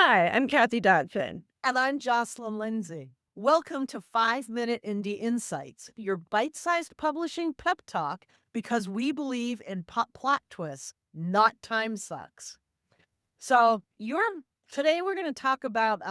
Hi, I'm Kathy Dodson. And I'm Jocelyn Lindsay. Welcome to 5 Minute Indie Insights, your bite sized publishing pep talk because we believe in plot twists, not time sucks. So, today we're going to talk about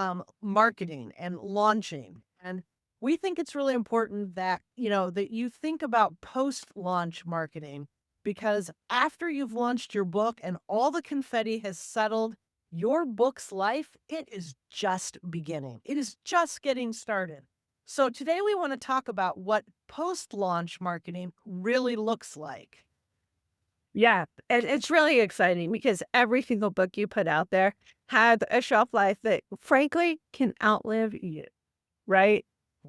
marketing and launching. And we think it's really important that you think about post launch marketing because after you've launched your book and all the confetti has settled, your book's life, it is just beginning. It is just getting started. So today we want to talk about what post launch marketing really looks like. Yeah, and it's really exciting because every single book you put out there has a shelf life that, frankly, can outlive you, right?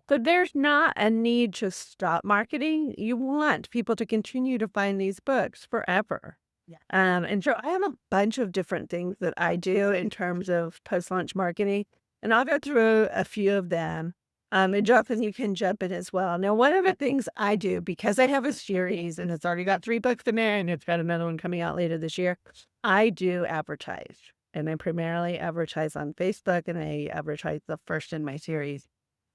So there's not a need to stop marketing. You want people to continue to find these books forever. Yeah. And so I have a bunch of different things that I do in terms of post-launch marketing, and I'll go through a few of them. And Jonathan, you can jump in as well. Now, one of the things I do, because I have a series and it's already got 3 books in there and it's got another one coming out later this year, I do advertise. And I primarily advertise on Facebook and I advertise the first in my series.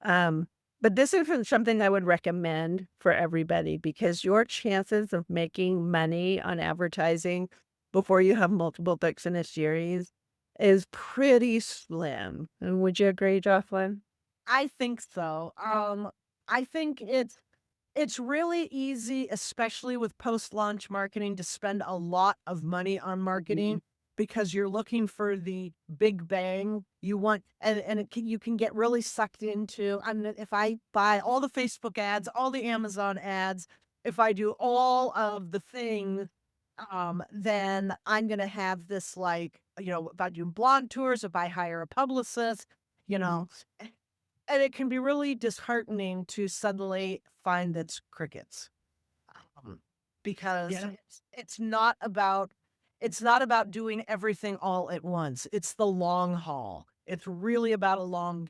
Um, but this isn't something I would recommend for everybody because your chances of making money on advertising before you have multiple books in a series is pretty slim. And would you agree, Jocelyn? I think so. I think it's really easy, especially with post-launch marketing, to spend a lot of money on marketing because you're looking for the big bang. You want and you can get really sucked into, I mean, if I buy all the Facebook ads, all the Amazon ads, if I do all of the things, then I'm gonna have this if I do blog tours, if I hire a publicist, you know, and it can be really disheartening to suddenly find that's crickets, um, because Yeah. it's not about doing everything all at once. It's the long haul. It's really about a long.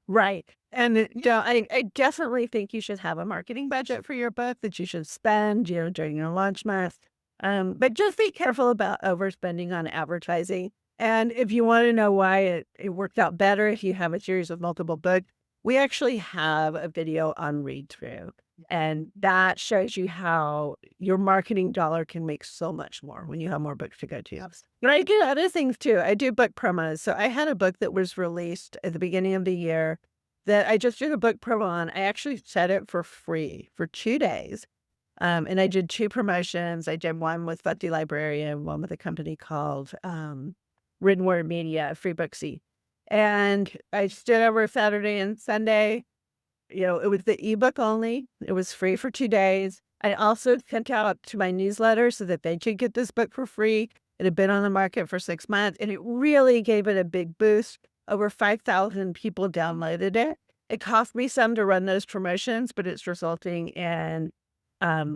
Right. And I definitely think you should have a marketing budget for your book that you should spend, during your launch month. But just be careful about overspending on advertising. And if you want to know why it worked out better if you have a series of multiple books, we actually have a video on read through. And that shows you how your marketing dollar can make so much more when you have more books to go to. Abs- And I do other things too. I do book promos. So I had a book that was released at the beginning of the year that I just did a book promo on. I actually set it for free for 2 days. And I did 2 promotions. I did one with Fussy Librarian, one with a company called, Written Word Media, Free Booksy. And I did over Saturday and Sunday. It was the ebook only. It was free for 2 days. I also sent out to my newsletter so that they could get this book for free. It had been on the market for 6 months, and it really gave it a big boost. Over 5,000 people downloaded it. It cost me some to run those promotions, but it's resulting in,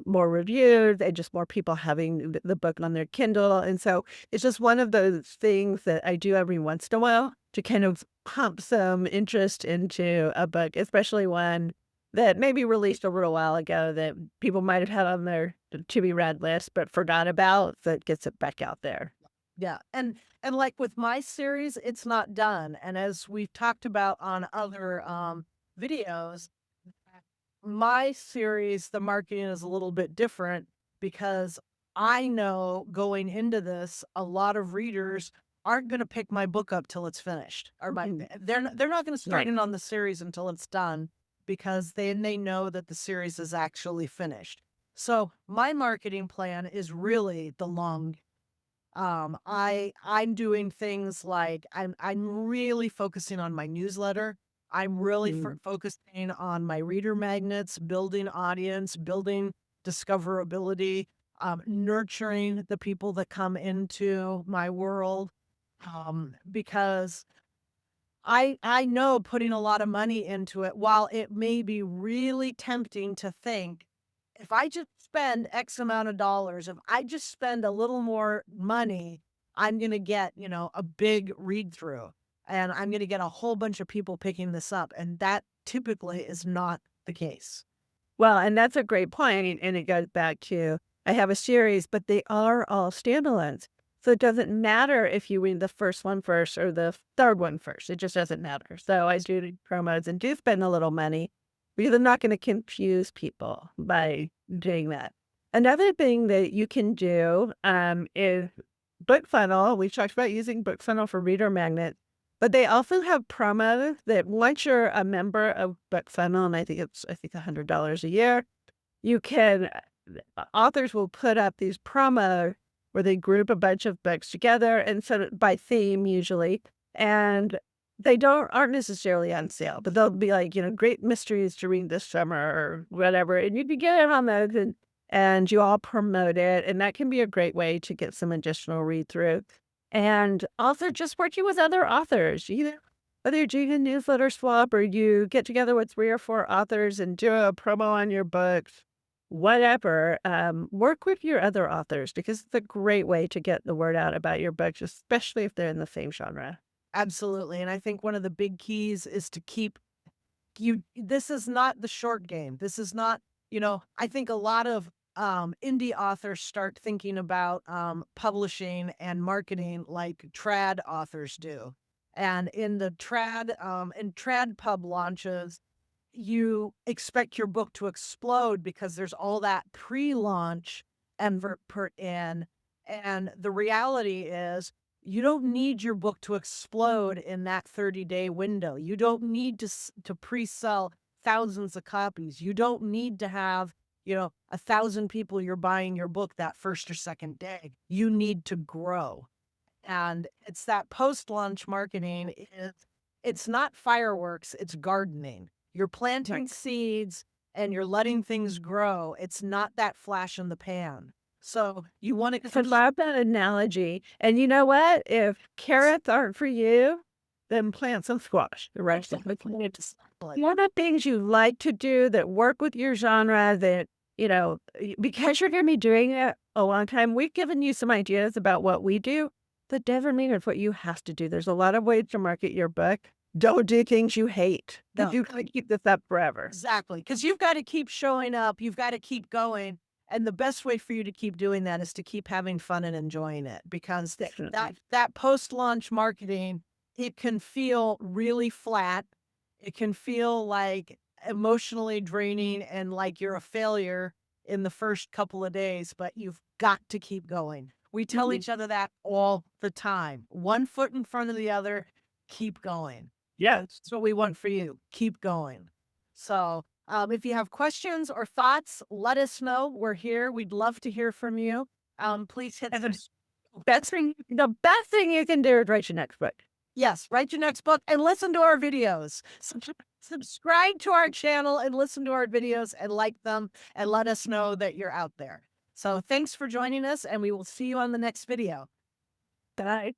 more reviews and just more people having the book on their Kindle, and so it's just one of those things that I do every once in a while to kind of pump some interest into a book, especially one that maybe released a little while ago that people might have had on their to be read list, but forgot about, that gets it back out there. Yeah, and like with my series, it's not done. And as we've talked about on other videos, my series, the marketing is a little bit different because I know going into this, a lot of readers aren't going to pick my book up till it's finished. They're not going to start Right. in on the series until it's done because then they know that the series is actually finished. So my marketing plan is really the long. I'm doing things like I'm really focusing on my newsletter. I'm really Mm. focusing on my reader magnets, building audience, building discoverability, nurturing the people that come into my world. Because I know putting a lot of money into it, while it may be really tempting to think, if I just spend X amount of dollars, if I just spend a little more money, I'm gonna get, a big read through and I'm gonna get a whole bunch of people picking this up. And that typically is not the case. Well, and that's a great point, and it goes back to I have a series, but they are all standalones. So it doesn't matter if you read the first one first or the third one first. It just doesn't matter. So I do promos and do spend a little money because I'm not going to confuse people by doing that. Another thing that you can do is BookFunnel. We talked about using BookFunnel for reader magnets, but they also have promos that once you're a member of BookFunnel, and I think $100 a year, you can authors will put up these promos where they group a bunch of books together and sort of by theme usually, and they aren't necessarily on sale, but they'll be like, great mysteries to read this summer or whatever, and you can get in on those and you all promote it, and that can be a great way to get some additional read through. And also just working with other authors, whether you're doing a newsletter swap or you get together with 3 or 4 authors and do a promo on your books, whatever, work with your other authors because it's a great way to get the word out about your books, especially if they're in the same genre. Absolutely. And I think one of the big keys is to keep this is not the short game. This is not, I think a lot of indie authors start thinking about publishing and marketing like trad authors do. And in the trad pub launches, you expect your book to explode because there's all that pre-launch effort put in. And the reality is you don't need your book to explode in that 30-day window. You don't need to pre-sell thousands of copies. You don't need to have, 1,000 people you're buying your book that first or second day. You need to grow. And it's that post-launch marketing it's not fireworks, it's gardening. You're planting Right. seeds and you're letting things grow. It's not that flash in the pan. So you want I to love that analogy. And you know what? If carrots aren't for you, then plant some squash. The rest of it. One of the things you like to do that work with your genre that, because you're going to be doing it a long time, we've given you some ideas about what we do. That doesn't mean it's what you have to do. There's a lot of ways to market your book. Don't do things you hate. No. You got to keep this up forever. Exactly. Because you've got to keep showing up. You've got to keep going. And the best way for you to keep doing that is to keep having fun and enjoying it because Definitely. that post-launch marketing, it can feel really flat. It can feel like emotionally draining and like you're a failure in the first couple of days, but you've got to keep going. We tell each other that all the time. One foot in front of the other, keep going. Yes. That's what we want for you. Keep going. So if you have questions or thoughts, let us know. We're here. We'd love to hear from you. Please hit The best thing you can do is write your next book. yes, write your next book and listen to our videos. Subscribe to our channel and listen to our videos and like them and let us know that you're out there. So thanks for joining us and we will see you on the next video. Bye.